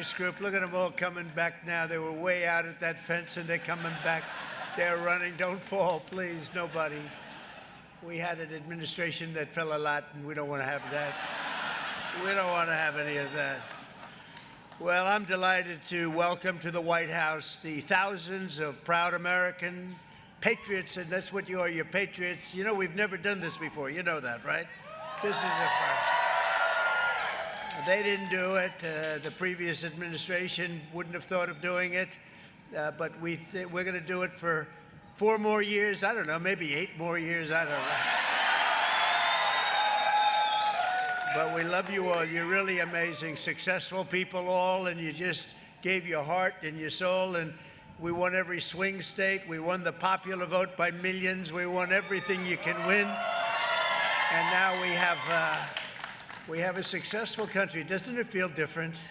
nice group. Look at them all coming back now. They were way out at that fence, and they're coming back. They're running. Don't fall, please, nobody. We had an administration that fell a lot, and we don't want to have that. We don't want to have any of that. Well, I'm delighted to welcome to the White House the thousands of proud American patriots, and that's what you are, you're patriots. You know, we've never done this before. You know that, right? This is the first. They didn't do it. The previous administration wouldn't have thought of doing it. But we're going to do it for 4 more years. I don't know, maybe 8 more years. I don't know. But we love you all. You're really amazing, successful people all, and you just gave your heart and your soul. And we won every swing state. We won the popular vote by millions. We won everything you can win. And now we have a successful country. Doesn't it feel different?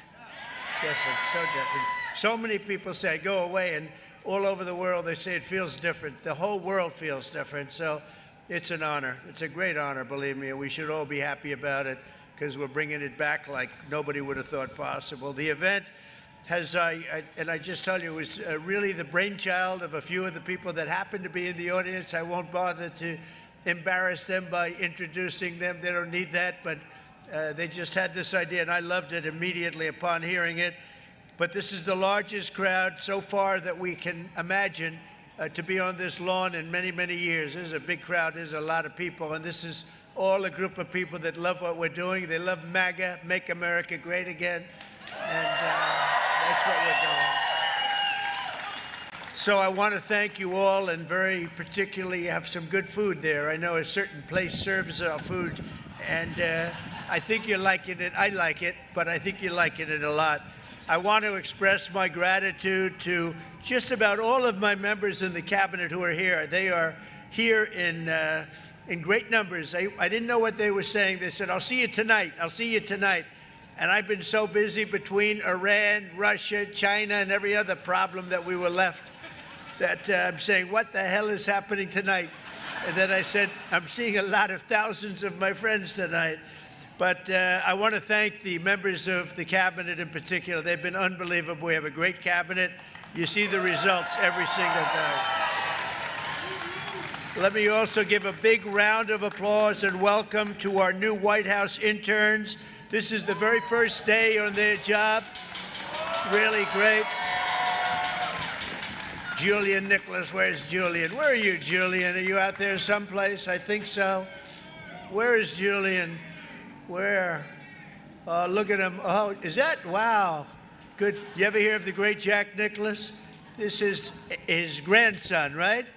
Different, so different. So many people say, go away, and all over the world they say it feels different. The whole world feels different. So it's an honor. It's a great honor, believe me, and we should all be happy about it because we're bringing it back like nobody would have thought possible. The event has, and I just tell you, it was really the brainchild of a few of the people that happen to be in the audience. I won't bother to embarrass them by introducing them. They don't need that, but they just had this idea, and I loved it immediately upon hearing it. But this is the largest crowd so far that we can imagine to be on this lawn in many, many years. This is a big crowd. There's a lot of people, and this is all a group of people that love what we're doing. They love MAGA, Make America Great Again, and that's what we're doing. So I want to thank you all, and very particularly have some good food there. I know a certain place serves our food, and I think you're liking it. I like it, but I think you're liking it a lot. I want to express my gratitude to just about all of my members in the cabinet who are here. They are here in great numbers. I didn't know what they were saying. They said, I'll see you tonight. I'll see you tonight. And I've been so busy between Iran, Russia, China, and every other problem that we were left that I'm saying, what the hell is happening tonight? And then I said, I'm seeing a lot of thousands of my friends tonight. But I want to thank the members of the cabinet in particular. They've been unbelievable. We have a great cabinet. You see the results every single day. Let me also give a big round of applause and welcome to our new White House interns. This is the very first day on their job. Really great. Julian Nicholas, where's Julian? Where are you, Julian? Are you out there someplace? I think so. Where is Julian? Where? Oh, look at him. Oh, is that? Wow. Good. You ever hear of the great Jack Nicklaus? This is his grandson, right?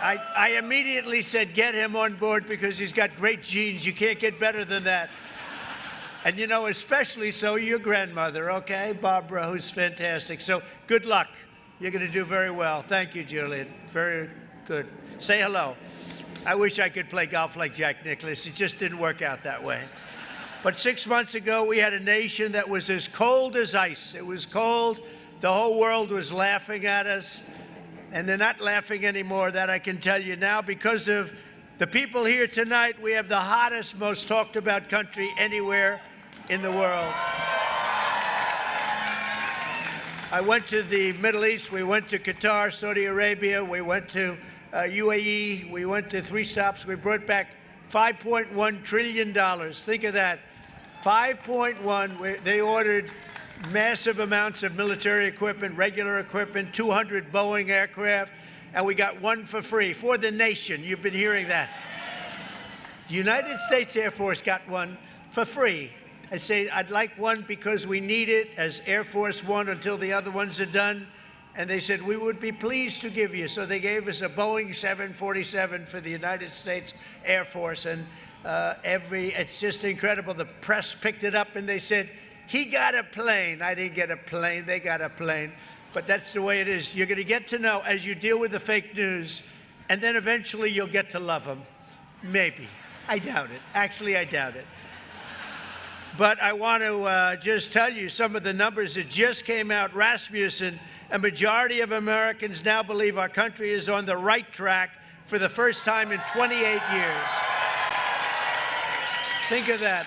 I immediately said, get him on board because he's got great genes. You can't get better than that. And, you know, especially so your grandmother, okay? Barbara, who's fantastic. So good luck. You're going to do very well. Thank you, Julian. Very good. Say hello. I wish I could play golf like Jack Nicklaus. It just didn't work out that way. But 6 months ago, we had a nation that was as cold as ice. It was cold. The whole world was laughing at us. And they're not laughing anymore, that I can tell you now. Because of the people here tonight, we have the hottest, most talked about country anywhere in the world. I went to the Middle East. We went to Qatar, Saudi Arabia. We went to UAE. We went to 3 stops. We brought back $5.1 trillion. Think of that. 5.1. They ordered massive amounts of military equipment, regular equipment, 200 Boeing aircraft, and we got 1 for free for the nation. You've been hearing that. The United States Air Force got 1 for free. I say I'd like 1 because we need it as Air Force 1 until the other ones are done. And they said, we would be pleased to give you. So they gave us a Boeing 747 for the United States Air Force. And it's just incredible. The press picked it up and they said, he got a plane. I didn't get a plane. They got a plane. But that's the way it is. You're going to get to know as you deal with the fake news, and then eventually you'll get to love them. Maybe. I doubt it. Actually, I doubt it. But I want to just tell you some of the numbers that just came out. Rasmussen, a majority of Americans now believe our country is on the right track for the first time in 28 years. Think of that.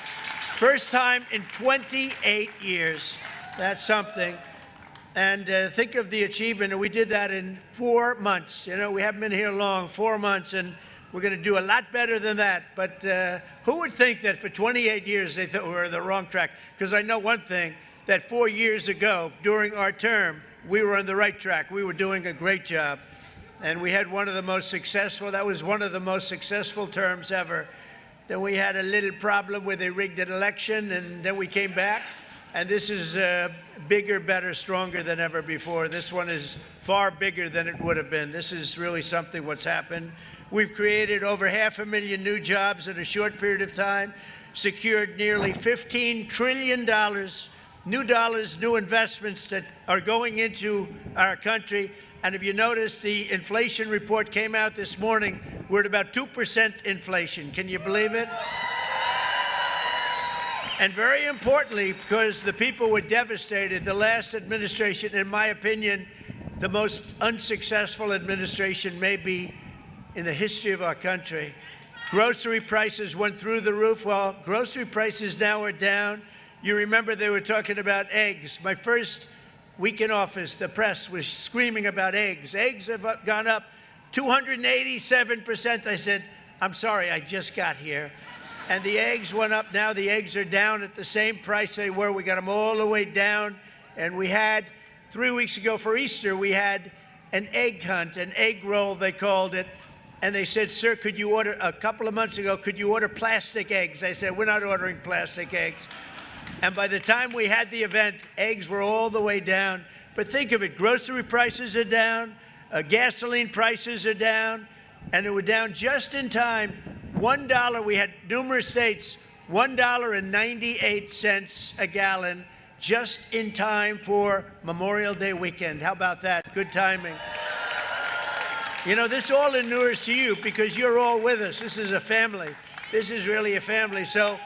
First time in 28 years. That's something. And think of the achievement. And we did that in 4 months. You know, we haven't been here long, 4 months, and we're going to do a lot better than that. But who would think that for 28 years they thought we were on the wrong track? Because I know one thing, that 4 years ago, during our term, we were on the right track. We were doing a great job. And we had one of the most successful, that was one of the most successful terms ever. Then we had a little problem where they rigged an election, and then we came back. And this is bigger, better, stronger than ever before. This one is far bigger than it would have been. This is really something what's happened. We've created over 500,000 new jobs in a short period of time, secured nearly $15 trillion, new investments that are going into our country. And if you notice, the inflation report came out this morning. We're at about 2% inflation. Can you believe it? And very importantly, because the people were devastated, the last administration, in my opinion, the most unsuccessful administration maybe in the history of our country. Grocery prices went through the roof. Well, grocery prices now are down. You remember they were talking about eggs. My first week in office, the press was screaming about eggs. Eggs have gone up 287%. I said, I'm sorry, I just got here. And the eggs went up. Now the eggs are down at the same price they were. We got them all the way down. And we had, 3 weeks ago for Easter, we had an egg hunt, an egg roll, they called it. And they said, sir, could you order, a couple of months ago, could you order plastic eggs? I said, we're not ordering plastic eggs. And by the time we had the event, eggs were all the way down. But think of it, grocery prices are down, gasoline prices are down, and they were down just in time. $1, we had numerous states, $1.98 a gallon, just in time for Memorial Day weekend. How about that? Good timing. You know, this all inures to you because you're all with us. This is a family. This is really a family. So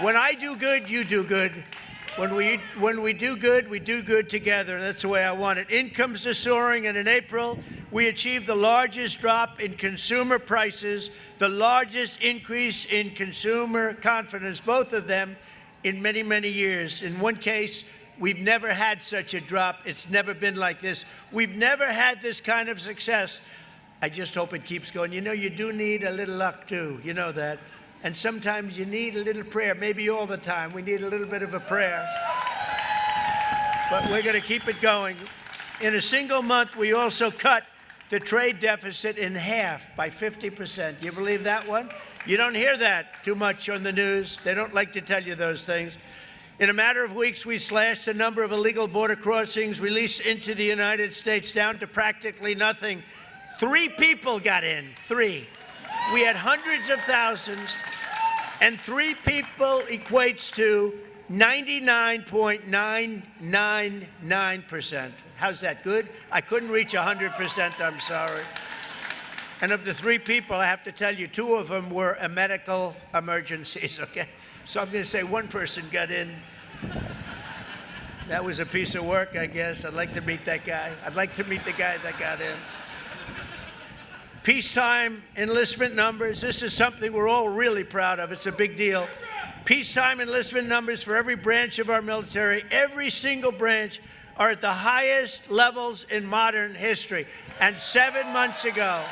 when I do good, you do good. When we do good, we do good together. That's the way I want it. Incomes are soaring, and in April, we achieved the largest drop in consumer prices, the largest increase in consumer confidence, both of them in many, many years. In one case, we've never had such a drop. It's never been like this. We've never had this kind of success. I just hope it keeps going. You know, you do need a little luck, too. You know that. And sometimes you need a little prayer, maybe all the time. We need a little bit of a prayer. But we're going to keep it going. In a single month, we also cut the trade deficit in half by 50%. You believe that one? You don't hear that too much on the news. They don't like to tell you those things. In a matter of weeks, we slashed the number of illegal border crossings released into the United States down to practically nothing. 3 people got in, 3. We had hundreds of thousands, and 3 people equates to 99.999%. How's that, good? I couldn't reach 100%, I'm sorry. And of the 3 people, I have to tell you, 2 of them were medical emergencies, okay? So I'm going to say 1 person got in. That was a piece of work, I guess. I'd like to meet that guy. I'd like to meet the guy that got in. Peacetime enlistment numbers. This is something we're all really proud of. It's a big deal. Peacetime enlistment numbers for every branch of our military, every single branch, are at the highest levels in modern history. And 7 months ago,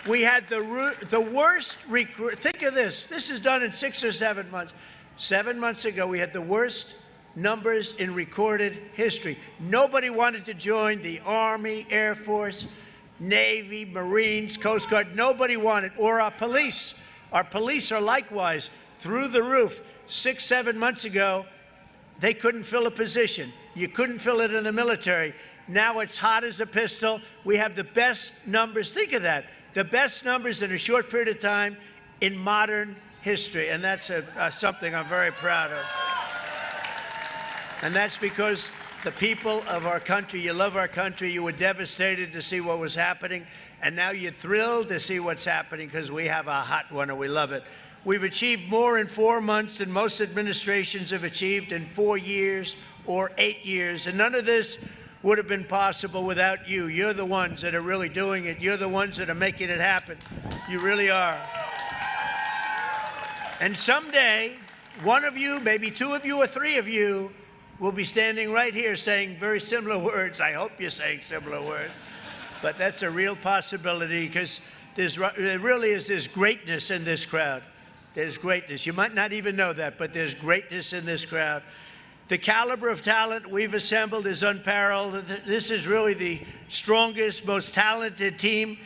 we had the worst recruit. Think of this. This is done in 6 or 7 months. 7 months ago, we had the worst numbers in recorded history. Nobody wanted to join the Army, Air Force, Navy, Marines, Coast Guard. Nobody wanted, or our police. Our police are likewise through the roof. 6, 7 months ago, they couldn't fill a position. You couldn't fill it in the military. Now it's hot as a pistol. We have the best numbers. Think of that. The best numbers in a short period of time in modern history. And that's something I'm very proud of. And that's because the people of our country, you love our country, you were devastated to see what was happening, and now you're thrilled to see what's happening because we have a hot one and we love it. We've achieved more in 4 months than most administrations have achieved in 4 years or 8 years, and none of this would have been possible without you. You're the ones that are really doing it. You're the ones that are making it happen. You really are. And someday, one of you, maybe two of you or three of you will be standing right here saying very similar words. I hope you're saying similar words. But that's a real possibility because there really is this greatness in this crowd. There's greatness. You might not even know that, but there's greatness in this crowd. The caliber of talent we've assembled is unparalleled. This is really the strongest, most talented team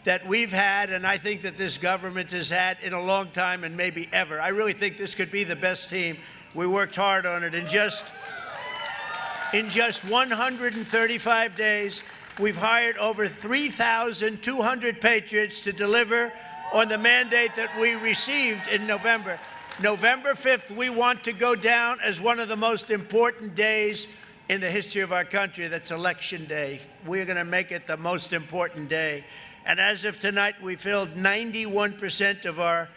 that we've had, and I think that this government has had in a long time and maybe ever. I really think this could be the best team. We worked hard on it. In just 135 days, we've hired over 3,200 patriots to deliver on the mandate that we received in November. November 5th, we want to go down as one of the most important days in the history of our country. That's Election Day. We're going to make it the most important day. And as of tonight, we filled 91% of our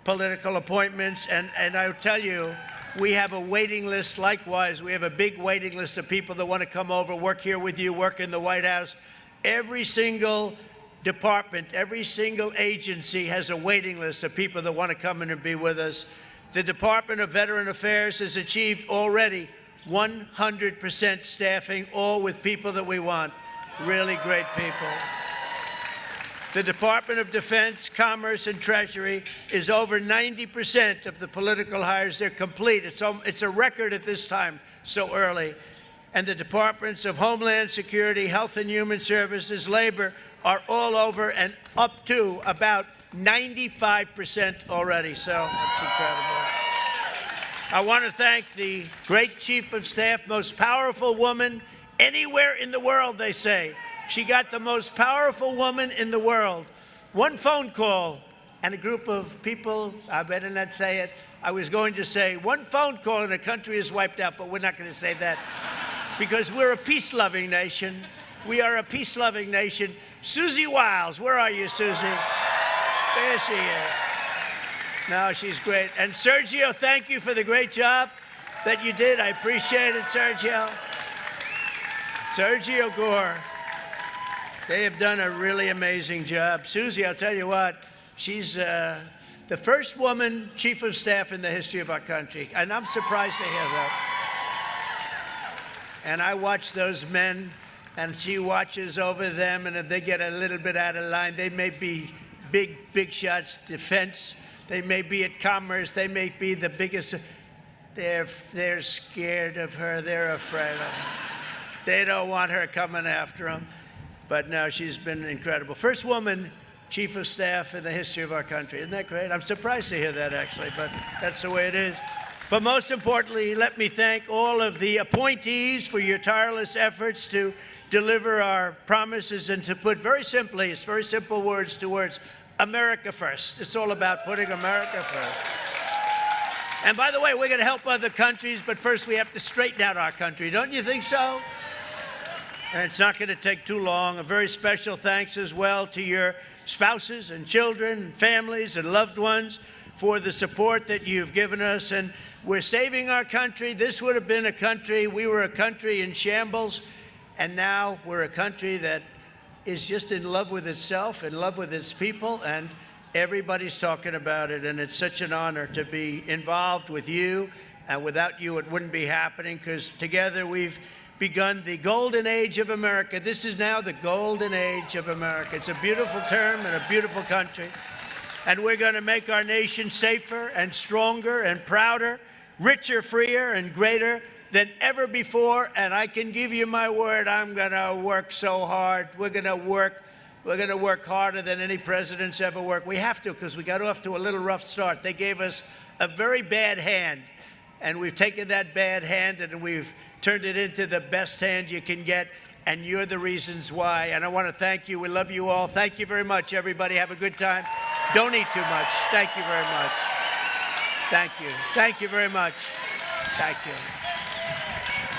political appointments. And I'll tell you, we have a waiting list likewise. We have a big waiting list of people that want to come over, work here with you, work in the White House. Every single department, every single agency has a waiting list of people that want to come in and be with us. The Department of Veteran Affairs has achieved already 100% staffing, all with people that we want, really great people. The Department of Defense, Commerce, and Treasury is over 90% of the political hires. They're complete. It's a record at this time, so early. And the Departments of Homeland Security, Health and Human Services, Labor are all over and up to about 95% already. So that's incredible. I want to thank the great Chief of Staff, most powerful woman anywhere in the world, they say. She got the most powerful woman in the world. One phone call and a group of people, I better not say it. I was going to say one phone call and the country is wiped out, but we're not going to say that because we're a peace-loving nation. We are a peace-loving nation. Susie Wiles, where are you, Susie? There she is. No, she's great. And Sergio, thank you for the great job that you did. I appreciate it, Sergio. Sergio Gore. They have done a really amazing job. Susie, I'll tell you what, she's the first woman chief of staff in the history of our country. And I'm surprised to hear that. And I watch those men, and she watches over them, and if they get a little bit out of line, they may be big shots, defense. They may be at commerce. They may be the biggest. They're scared of her. They're afraid of her. They don't want her coming after them. But no, she's been incredible. First woman chief of staff in the history of our country. Isn't that great? I'm surprised to hear that, actually, but that's the way it is. But most importantly, let me thank all of the appointees for your tireless efforts to deliver our promises and to put very simply, it's very simple words to words, America first. It's all about putting America first. And by the way, we're going to help other countries, but first we have to straighten out our country. Don't you think so? And it's not going to take too long. A very special thanks as well to your spouses and children and families and loved ones for the support that you've given us. And we're saving our country. This would have been a country, we were a country in shambles, and now we're a country that is just in love with itself, in love with its people, and everybody's talking about it. And it's such an honor to be involved with you. And without you, it wouldn't be happening, because together we've begun the golden age of America. This is now the golden age of America. It's a beautiful term and a beautiful country. And we're going to make our nation safer and stronger and prouder, richer, freer, and greater than ever before. And I can give you my word, I'm going to work so hard. We're going to work harder than any president's ever worked. We have to, because we got off to a little rough start. They gave us a very bad hand, and we've taken that bad hand and we've turned it into the best hand you can get, and you're the reasons why. And I want to thank you. We love you all. Thank you very much, everybody. Have a good time. Don't eat too much. Thank you very much. Thank you. Thank you very much. Thank you.